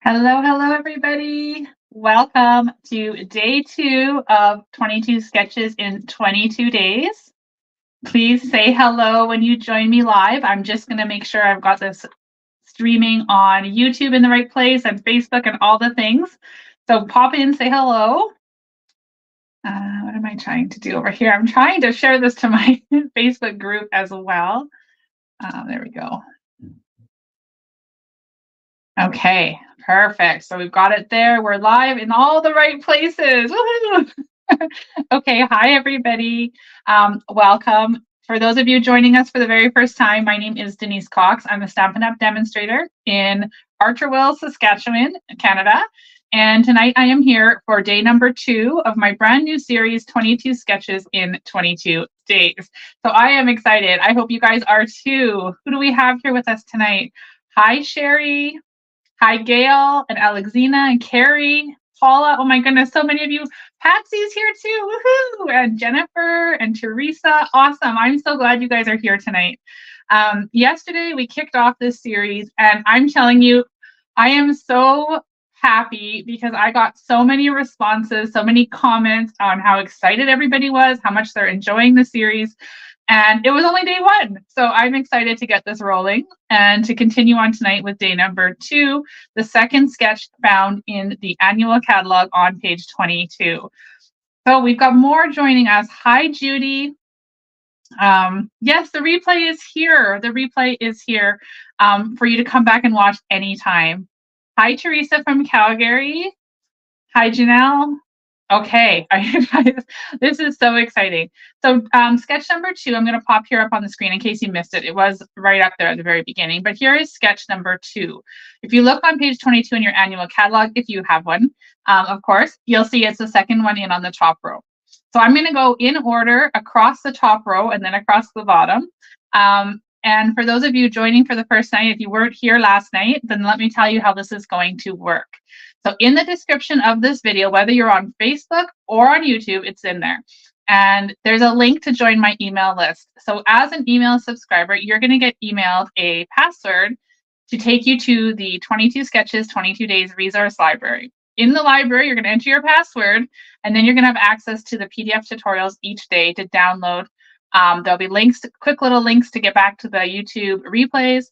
Hello, hello, everybody. Welcome to day 2 of 22 sketches in 22 days. Please say hello when you join me live. I'm just going to make sure I've got this streaming on YouTube in the right place and Facebook and all the things. So pop in, say hello. What am I trying to do over here? I'm trying to share this to my Facebook group as well. There we go. Okay, perfect. So we've got it there. We're live in all the right places. Woohoo! Okay, hi everybody. Welcome. For those of you joining us for the very first time, my name is Denise Cox. I'm a Stampin' Up! Demonstrator in Archerville, Saskatchewan, Canada. And tonight I am here for day number 2 of my brand new series, 22 Sketches in 22 Days. So I am excited. I hope you guys are too. Who do we have here with us tonight? Hi, Sherry. Hi, Gail and Alexina and Carrie, Paula. Oh my goodness, so many of you. Patsy's here too. Woohoo! And Jennifer and Teresa. Awesome. I'm so glad you guys are here tonight. Yesterday, we kicked off this series, and I'm telling you, I am so happy because I got so many responses, so many comments on how excited everybody was, how much they're enjoying the series. And it was only day 1. So I'm excited to get this rolling and to continue on tonight with day number 2, the second sketch found in the annual catalog on page 22. So we've got more joining us. Hi, Judy. Yes, the replay is here. The replay is here for you to come back and watch anytime. Hi, Teresa from Calgary. Hi, Janelle. Okay, this is so exciting. So sketch number 2, I'm going to pop here up on the screen in case you missed it. It was right up there at the very beginning, but here is sketch number 2. If you look on page 22 in your annual catalog, if you have one, of course, you'll see it's the second one in on the top row. So I'm going to go in order across the top row and then across the bottom. And for those of you joining for the first night, if you weren't here last night, then let me tell you how this is going to work. So in the description of this video, whether you're on Facebook or on YouTube, it's in there. And there's a link to join my email list. So as an email subscriber, you're going to get emailed a password to take you to the 22 Sketches, 22 Days resource library. In the library, you're going to enter your password, and then you're going to have access to the PDF tutorials each day to download. There'll be links, quick little links to get back to the YouTube replays.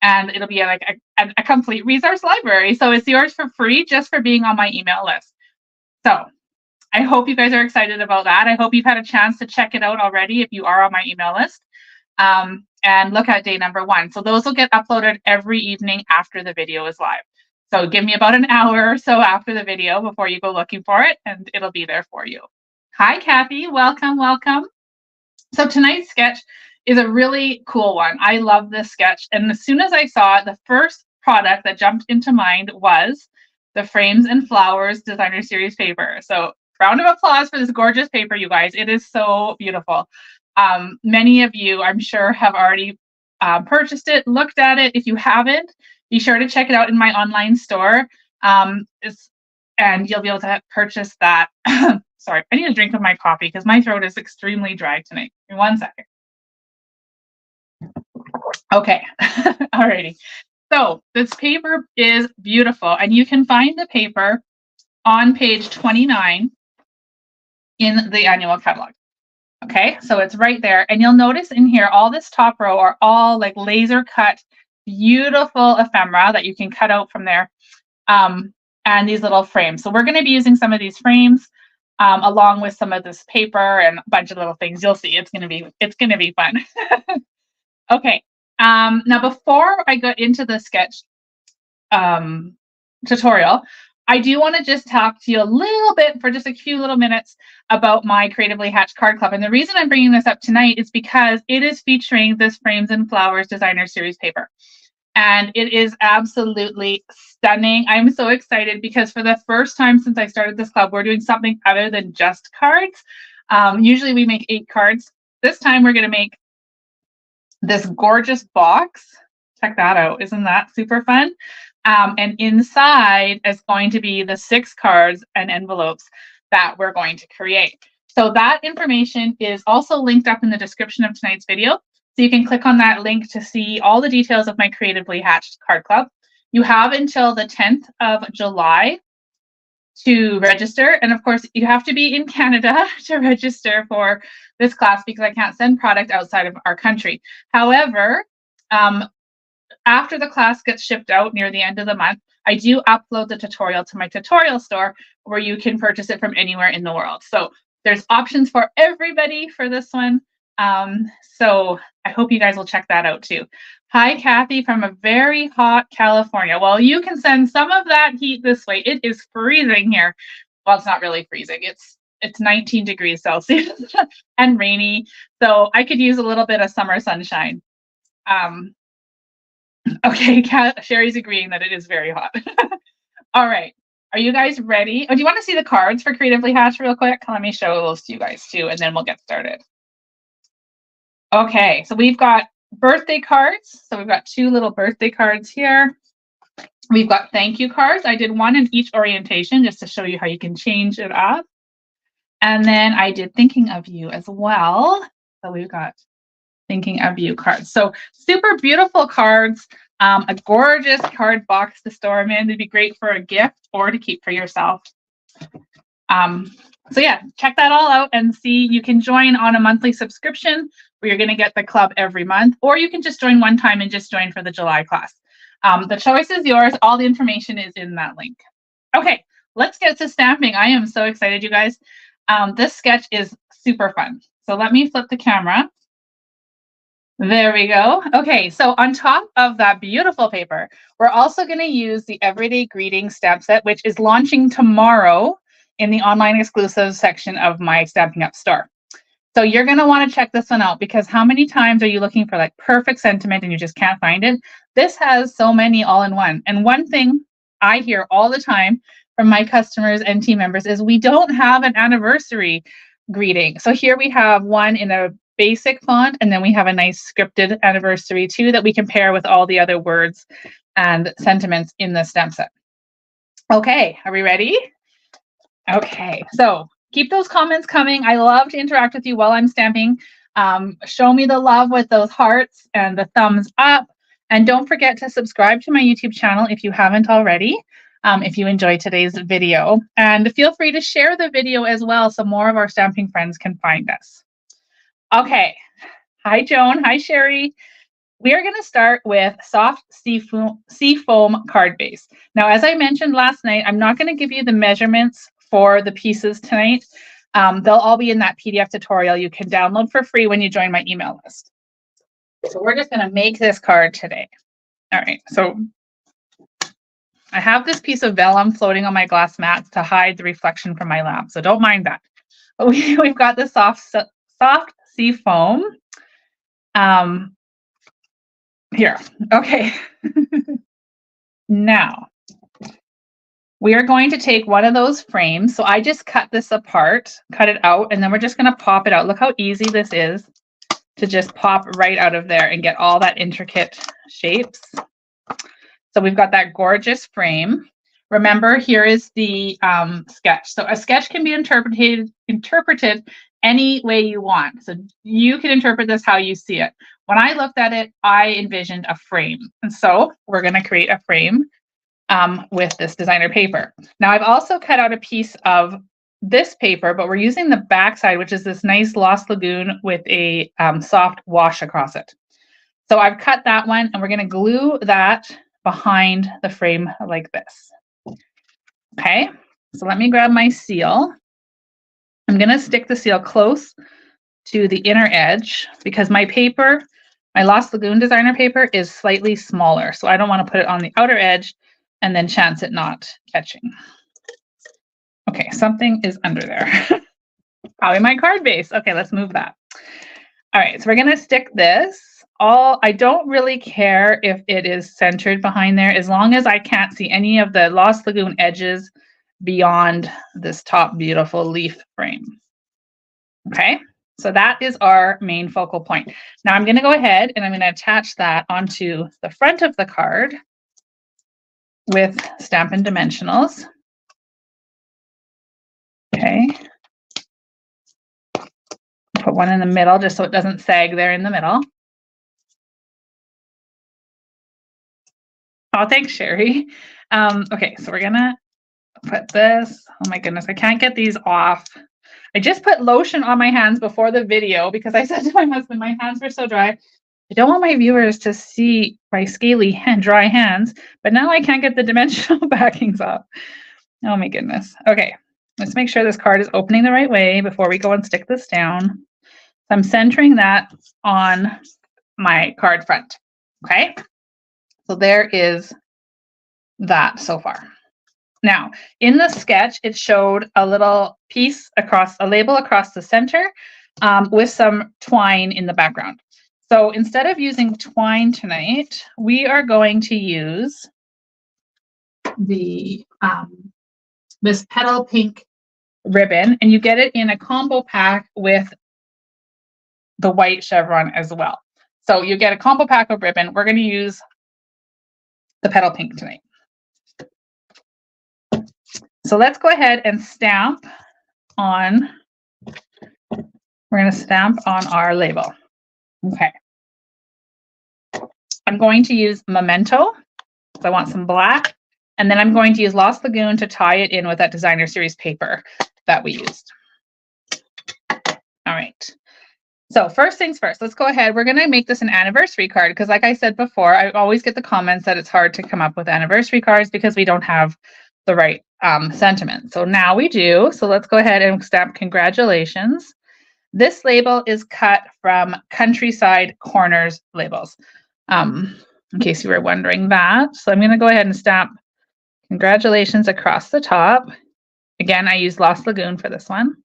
And it'll be like a complete resource library. So it's yours for free just for being on my email list. So I hope you guys are excited about that. I hope you've had a chance to check it out already if you are on my email list. And look at day number 1. So those will get uploaded every evening after the video is live. So give me about an hour or so after the video before you go looking for it, and it'll be there for you. Hi, Kathy. Welcome, welcome. So tonight's sketch is a really cool one. I love this sketch. And as soon as I saw it, the first product that jumped into mind was the Frames and Flowers Designer Series paper. So round of applause for this gorgeous paper, you guys. It is so beautiful. Many of you, I'm sure, have already purchased it, looked at it. If you haven't, be sure to check it out in my online store. And you'll be able to purchase that. Sorry, I need a drink of my coffee because my throat is extremely dry tonight. Give me 1 second. Okay, alrighty. So this paper is beautiful, and you can find the paper on page 29 in the annual catalog. Okay, so it's right there, and you'll notice in here, all this top row are all like laser cut, beautiful ephemera that you can cut out from there, and these little frames. So we're going to be using some of these frames along with some of this paper and a bunch of little things. You'll see it's going to be fun. Okay. Now, before I go into the sketch tutorial, I do want to just talk to you a little bit for just a few little minutes about my Creatively Hatched Card Club. And the reason I'm bringing this up tonight is because it is featuring this Frames and Flowers Designer Series paper. And it is absolutely stunning. I'm so excited because for the first time since I started this club, we're doing something other than just cards. Usually we make 8 cards. This time we're going to make this gorgeous box. Check that out. Isn't that super fun? And inside is going to be the 6 cards and envelopes that we're going to create. So that information is also linked up in the description of tonight's video. So you can click on that link to see all the details of my Creatively Hatched Card Club. You have until the 10th of July to register. And of course, you have to be in Canada to register for this class because I can't send product outside of our country. However, after the class gets shipped out near the end of the month, I do upload the tutorial to my tutorial store where you can purchase it from anywhere in the world. So there's options for everybody for this one. So I hope you guys will check that out too. Hi, Kathy from a very hot California. Well, you can send some of that heat this way. It is freezing here. Well, it's not really freezing. It's 19 degrees Celsius and rainy. So I could use a little bit of summer sunshine. Okay, Sherry's agreeing that it is very hot. All right. Are you guys ready? Oh, do you want to see the cards for Creatively Hatched real quick? Let me show those to you guys too, and then we'll get started. Okay, so we've got birthday cards. So we've got 2 little birthday cards here. We've got thank you cards. I did one in each orientation just to show you how you can change it up. And then I did thinking of you as well. So we've got thinking of you cards. So super beautiful cards. A gorgeous card box to store them in. It'd be great for a gift or to keep for yourself. So yeah, check that all out and see. You can join on a monthly subscription where you're going to get the club every month, or you can just join one time and just join for the July class. The choice is yours. All the information is in that link. Okay, let's get to stamping. I am so excited, you guys. This sketch is super fun. So let me flip the camera. There we go. Okay, so on top of that beautiful paper, we're also going to use the Everyday Greetings stamp set, which is launching tomorrow in the online exclusive section of my Stampin' Up store. So you're going to want to check this one out because how many times are you looking for like perfect sentiment and you just can't find it? This has so many all in one. And one thing I hear all the time from my customers and team members is we don't have an anniversary greeting. So here we have one in a basic font, and then we have a nice scripted anniversary too that we can pair with all the other words and sentiments in the stamp set. Okay, are we ready? Okay, so keep those comments coming. I love to interact with you while I'm stamping. Show me the love with those hearts and the thumbs up. And don't forget to subscribe to my YouTube channel if you haven't already, if you enjoyed today's video. And feel free to share the video as well so more of our stamping friends can find us. Okay, hi Joan, hi Sherry. We are going to start with soft sea foam card base. Now, as I mentioned last night, I'm not going to give you the measurements for the pieces tonight. They'll all be in that PDF tutorial you can download for free when you join my email list. So we're just going to make this card today. All right, so I have this piece of vellum floating on my glass mat to hide the reflection from my lamp, so don't mind that. But we've got the soft sea foam. Here, okay. Now, we are going to take one of those frames. So I just cut this apart, cut it out, and then we're just going to pop it out. Look how easy this is to just pop right out of there and get all that intricate shapes. So we've got that gorgeous frame. Remember, here is the sketch. So a sketch can be interpreted any way you want. So you can interpret this how you see it. When I looked at it, I envisioned a frame. And so we're going to create a frame with this designer paper. Now I've also cut out a piece of this paper, but we're using the back side, which is this nice Lost Lagoon with a soft wash across it. So I've cut that one and we're going to glue that behind the frame like this. Okay, so let me grab my seal. I'm going to stick the seal close to the inner edge because my paper, my Lost Lagoon designer paper, is slightly smaller. So I don't want to put it on the outer edge and then chance it not catching. Okay, something is under there. Probably my card base. Okay, let's move that. All right, so we're going to stick this. I don't really care if it is centered behind there as long as I can't see any of the Lost Lagoon edges beyond this top beautiful leaf frame. Okay, so that is our main focal point. Now I'm going to go ahead and I'm going to attach that onto the front of the card with Stampin' Dimensionals. Okay. Put one in the middle just so it doesn't sag there in the middle. Oh, thanks, Sherry. Okay, so we're gonna put this. Oh my goodness, I can't get these off. I just put lotion on my hands before the video because I said to my husband, my hands were so dry. I don't want my viewers to see my scaly and dry hands, but now I can't get the dimensional backings off. Oh my goodness. Okay, let's make sure this card is opening the right way before we go and stick this down. I'm centering that on my card front. Okay, so there is that so far. Now, in the sketch, it showed a little piece across, a label across the center with some twine in the background. So instead of using twine tonight, we are going to use the this petal pink ribbon, and you get it in a combo pack with the white chevron as well. So you get a combo pack of ribbon. We're going to use the petal pink tonight. So let's go ahead and stamp on, we're going to stamp on our label. Okay. I'm going to use Memento. So I want some black. And then I'm going to use Lost Lagoon to tie it in with that designer series paper that we used. All right. So first things first, let's go ahead. We're going to make this an anniversary card because like I said before, I always get the comments that it's hard to come up with anniversary cards because we don't have the right sentiment. So now we do. So let's go ahead and stamp congratulations. This label is cut from Countryside Corners labels, in case you were wondering that. So I'm going to go ahead and stamp congratulations across the top. Again, I use Lost Lagoon for this one.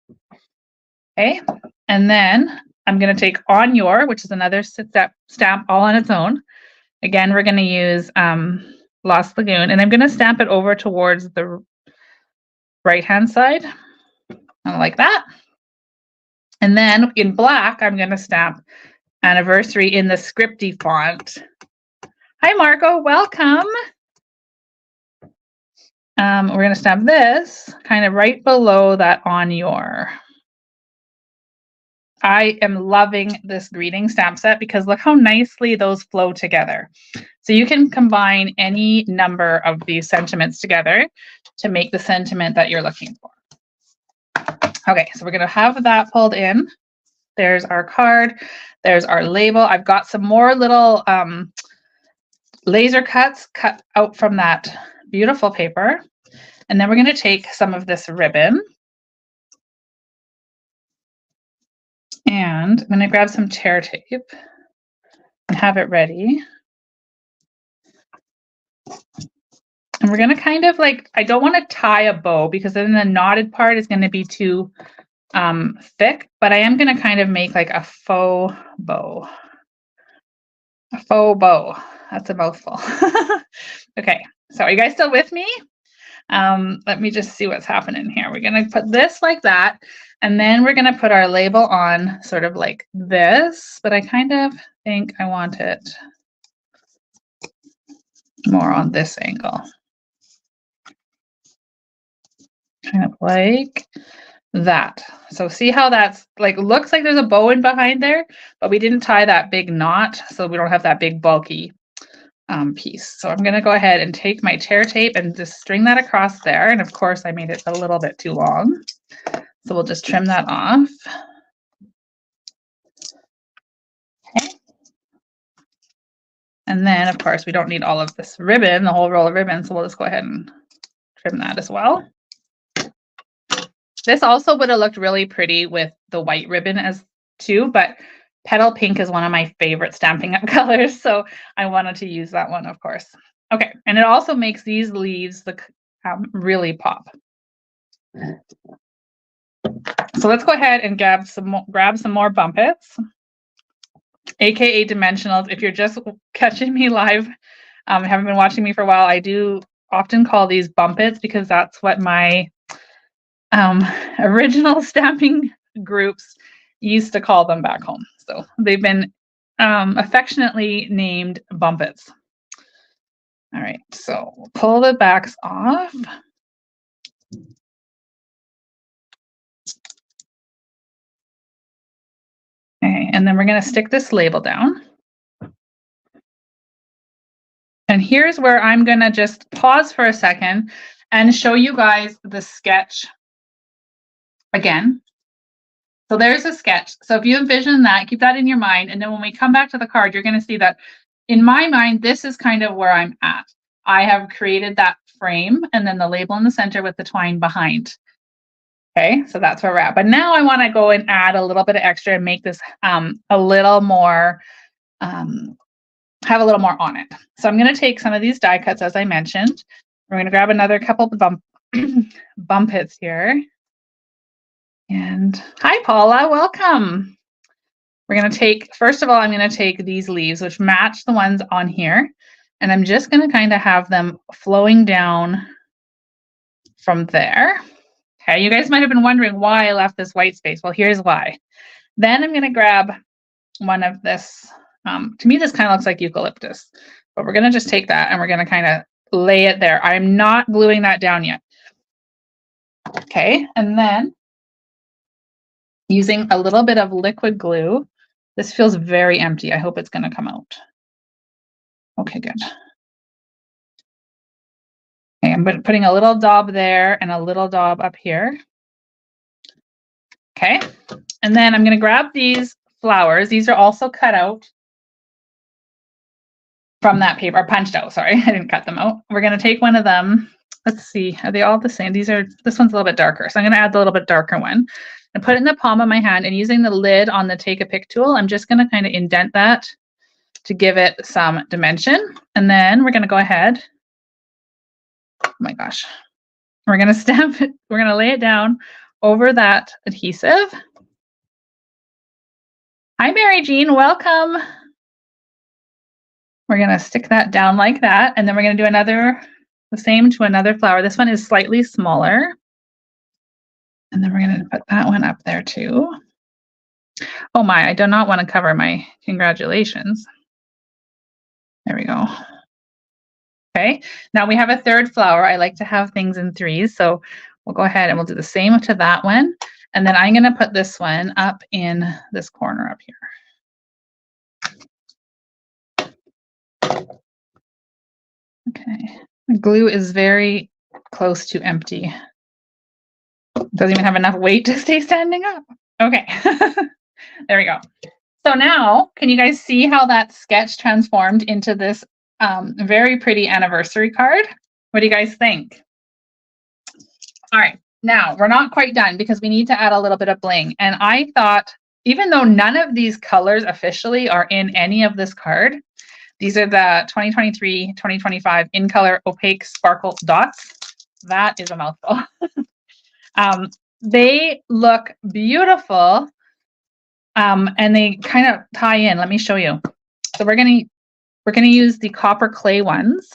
Okay, and then I'm going to take On Your, which is another stamp all on its own. Again, we're going to use Lost Lagoon, and I'm going to stamp it over towards the right-hand side, like that. And then in black, I'm going to stamp Anniversary in the scripty font. Hi, Marco. Welcome. We're going to stamp this kind of right below that On Your. I am loving this greeting stamp set because look how nicely those flow together. So you can combine any number of these sentiments together to make the sentiment that you're looking for. Okay, so we're going to have that pulled in. There's our card. There's our label. I've got some more little laser cuts cut out from that beautiful paper. And then we're going to take some of this ribbon. And I'm going to grab some tear tape and have it ready. And we're going to kind of like, I don't want to tie a bow because then the knotted part is going to be too thick, but I am going to kind of make like a faux bow. A faux bow. That's a mouthful. Okay, so are you guys still with me? Let me just see what's happening here. We're going to put this like that, and then we're going to put our label on sort of like this, but I kind of think I want it more on this angle. Kind of like that. So see how that's like, looks like there's a bow in behind there, but we didn't tie that big knot, so we don't have that big bulky piece. So I'm going to go ahead and take my tear tape and just string that across there. And of course I made it a little bit too long. So we'll just trim that off. Okay. And then of course we don't need all of this ribbon, the whole roll of ribbon. So we'll just go ahead and trim that as well. This also would have looked really pretty with the white ribbon as too, but petal pink is one of my favorite Stampin' Up colors, so I wanted to use that one, of course. Okay, and it also makes these leaves look really pop. So let's go ahead and grab some more bumpets, aka dimensionals. If you're just catching me live, haven't been watching me for a while, I do often call these bumpets because that's what my original stamping groups used to call them back home. So they've been affectionately named bumpets. All right, so we'll pull the backs off. Okay, and then we're going to stick this label down. And here's where I'm going to just pause for a second and show you guys the sketch again. So there's a sketch. So if you envision that, keep that in your mind. And then when we come back to the card, you're going to see that in my mind, this is kind of where I'm at. I have created that frame and then the label in the center with the twine behind. Okay, so that's where we're at. But now I want to go and add a little bit of extra and make this a little more, have a little more on it. So I'm going to take some of these die cuts, as I mentioned. We're going to grab another couple of bump hits here. And hi, Paula, welcome. We're going to take, first of all, I'm going to take these leaves, which match the ones on here. And I'm just going to kind of have them flowing down from there. Okay, you guys might have been wondering why I left this white space. Well, here's why. Then I'm going to grab one of this. To me, this kind of looks like eucalyptus, but we're going to just take that and we're going to kind of lay it there. I'm not gluing that down yet. Okay, and then using a little bit of liquid glue. This feels very empty. I hope it's going to come out. Okay, good. Okay, I'm putting a little daub there and a little daub up here. Okay, and then I'm going to grab these flowers. These are also cut out from that paper, or punched out, sorry. I didn't cut them out. We're going to take one of them. Let's see, are they all the same? This one's a little bit darker, so I'm going to add the little bit darker one and put it in the palm of my hand, and using the lid on the Take a Pick tool, I'm just going to kind of indent that to give it some dimension. And then we're going to go ahead. Oh my gosh. We're going to stamp it. We're going to lay it down over that adhesive. Hi, Mary Jean. Welcome. We're going to stick that down like that. And then we're going to do the same to another flower. This one is slightly smaller. And then we're going to put that one up there too. Oh my, I do not want to cover my congratulations. There we go. Okay, now we have a third flower. I like to have things in threes, so we'll go ahead and we'll do the same to that one. And then I'm going to put this one up in this corner up here. Okay, the glue is very close to empty. It doesn't even have enough weight to stay standing up. Okay, there we go. So now, can you guys see how that sketch transformed into this very pretty anniversary card? What do you guys think? All right, now we're not quite done because we need to add a little bit of bling. And I thought, even though none of these colors officially are in any of this card, these are the 2023-2025 in color opaque sparkle dots. That is a mouthful. They look beautiful. And they kind of tie in. Let me show you. So we're gonna use the copper clay ones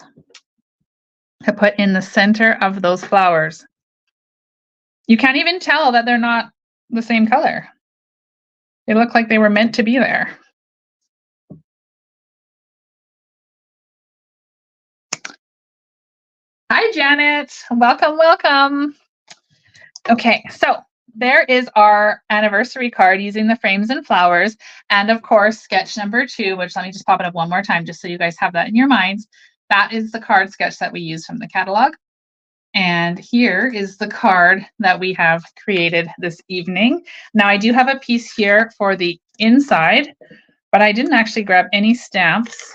to put in the center of those flowers. You can't even tell that they're not the same color. They look like they were meant to be there. Hi, Janet. Welcome, welcome. Okay, so there is our anniversary card using the frames and flowers. And of course, sketch number 2, which let me just pop it up one more time just so you guys have that in your minds. That is the card sketch that we use from the catalog. And here is the card that we have created this evening. Now I do have a piece here for the inside, but I didn't actually grab any stamps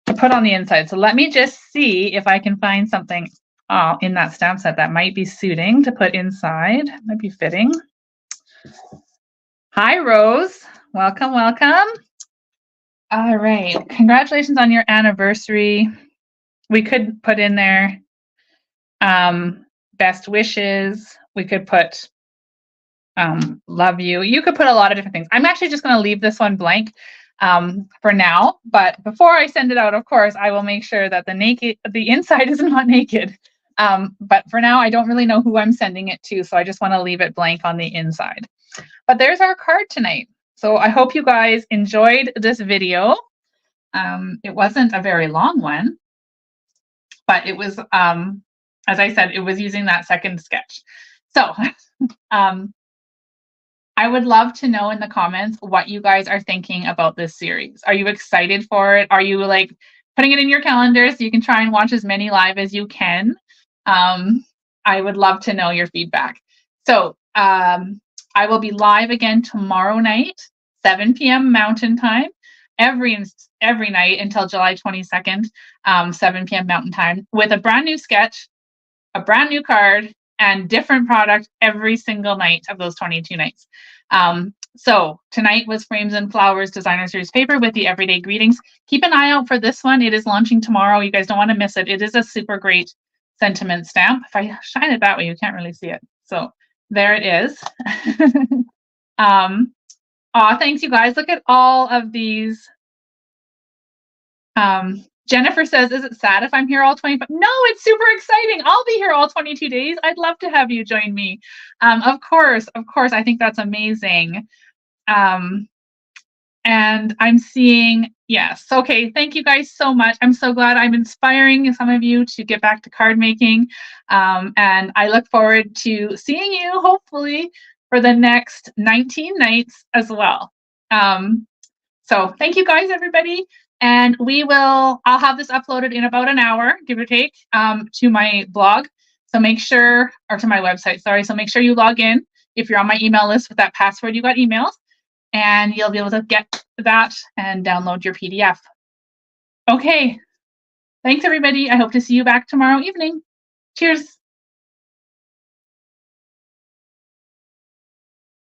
to put on the inside. So let me just see if I can find something in that stamp set that might be suiting to put inside. Might be fitting. Hi, Rose. Welcome, welcome. All right. Congratulations on your anniversary. We could put in there best wishes. We could put love you. You could put a lot of different things. I'm actually just going to leave this one blank for now. But before I send it out, of course, I will make sure that the inside is not naked. But for now, I don't really know who I'm sending it to, so I just want to leave it blank on the inside. But there's our card tonight. So I hope you guys enjoyed this video. It wasn't a very long one, but it was, as I said, it was using that second sketch. So I would love to know in the comments what you guys are thinking about this series. Are you excited for it? Are you like putting it in your calendar so you can try and watch as many live as you can? I would love to know your feedback. So I will be live again tomorrow night, 7 p.m. Mountain Time, every night until July 22nd, 7 p.m. Mountain Time, with a brand new sketch, a brand new card, and different product every single night of those 22 nights. So tonight was Frames and Flowers Designer Series paper with the Everyday Greetings. Keep an eye out for this one. It is launching tomorrow. You guys don't want to miss it. It is a super great sentiment stamp. If I shine it that way, you can't really see it. So there it is. Thanks, you guys. Look at all of these. Jennifer says, is it sad if I'm here all 25? No, it's super exciting. I'll be here all 22 days. I'd love to have you join me. Of course. I think that's amazing. And I'm seeing, yes. Okay, thank you guys so much. I'm so glad I'm inspiring some of you to get back to card making. And I look forward to seeing you, hopefully, for the next 19 nights as well. So thank you guys, everybody. And I'll have this uploaded in about an hour, give or take, to my blog. So make sure, or to my website, sorry. So make sure you log in if you're on my email list with that password, you got emails, and you'll be able to get that and download your PDF. Okay. Thanks, everybody. I hope to see you back tomorrow evening. Cheers.